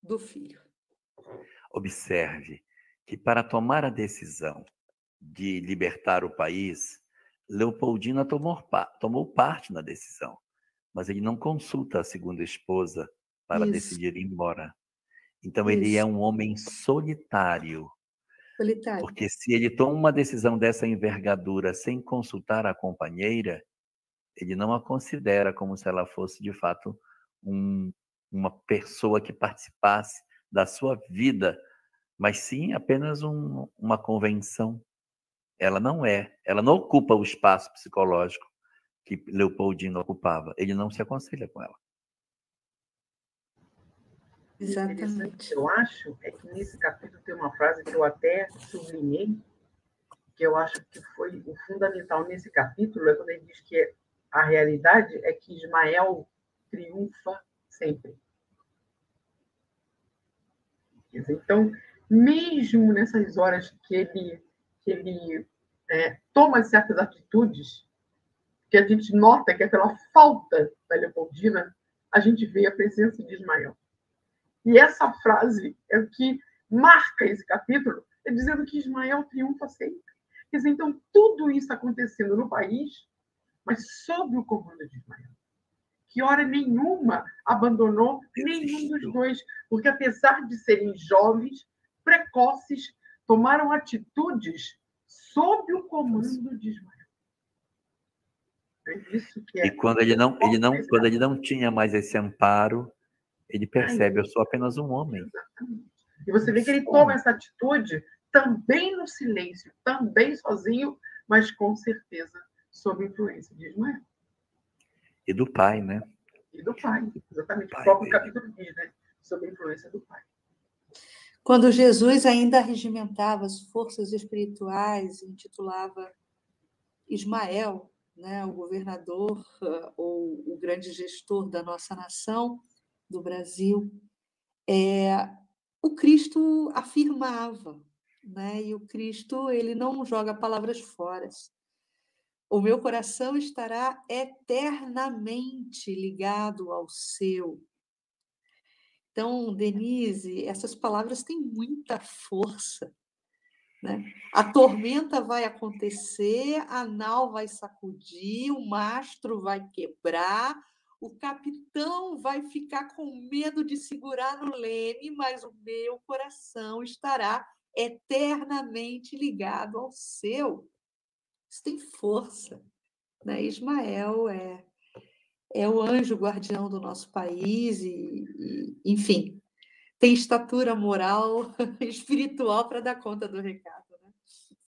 do filho. Observe que, para tomar a decisão de libertar o país, Leopoldina tomou parte na decisão, mas ele não consulta a segunda esposa para decidir ir embora. Então, ele é um homem solitário. Porque se ele toma uma decisão dessa envergadura sem consultar a companheira, ele não a considera como se ela fosse, de fato, uma pessoa que participasse da sua vida, mas sim apenas uma convenção. Ela não ocupa o espaço psicológico que Leopoldina ocupava. Ele não se aconselha com ela. Exatamente. Eu acho que nesse capítulo tem uma frase que eu até sublinhei, que eu acho que foi o fundamental nesse capítulo, é quando ele diz que a realidade é que Ismael triunfa sempre. Então, mesmo nessas horas que ele toma certas atitudes, que a gente nota que é pela falta da Leopoldina, a gente vê a presença de Ismael. E essa frase é o que marca esse capítulo, é dizendo que Ismael triunfa sempre. Quer dizer, então, tudo isso acontecendo no país, mas sob o comando de Ismael, que hora nenhuma abandonou nenhum dos dois, porque apesar de serem jovens, precoces, tomaram atitudes sob o comando de Ismael. É isso que é. E quando ele não tinha mais esse amparo, ele percebe, eu sou apenas um homem. Exatamente. E você vê que ele toma essa atitude também no silêncio, também sozinho, mas com certeza sob influência de Ismael. E do pai, né? E do pai, exatamente. O próprio capítulo diz, né? Sob a influência do pai. Quando Jesus ainda regimentava as forças espirituais, intitulava Ismael, né, o governador ou o grande gestor da nossa nação, do Brasil, o Cristo afirmava, né? E o Cristo, ele não joga palavras fora. O meu coração estará eternamente ligado ao seu. Então, Denise, essas palavras têm muita força, né? A tormenta vai acontecer, a nau vai sacudir, o mastro vai quebrar, o capitão vai ficar com medo de segurar no leme, mas o meu coração estará eternamente ligado ao seu. Isso tem força, né? Ismael é o anjo guardião do nosso país enfim, tem estatura moral, espiritual para dar conta do recado.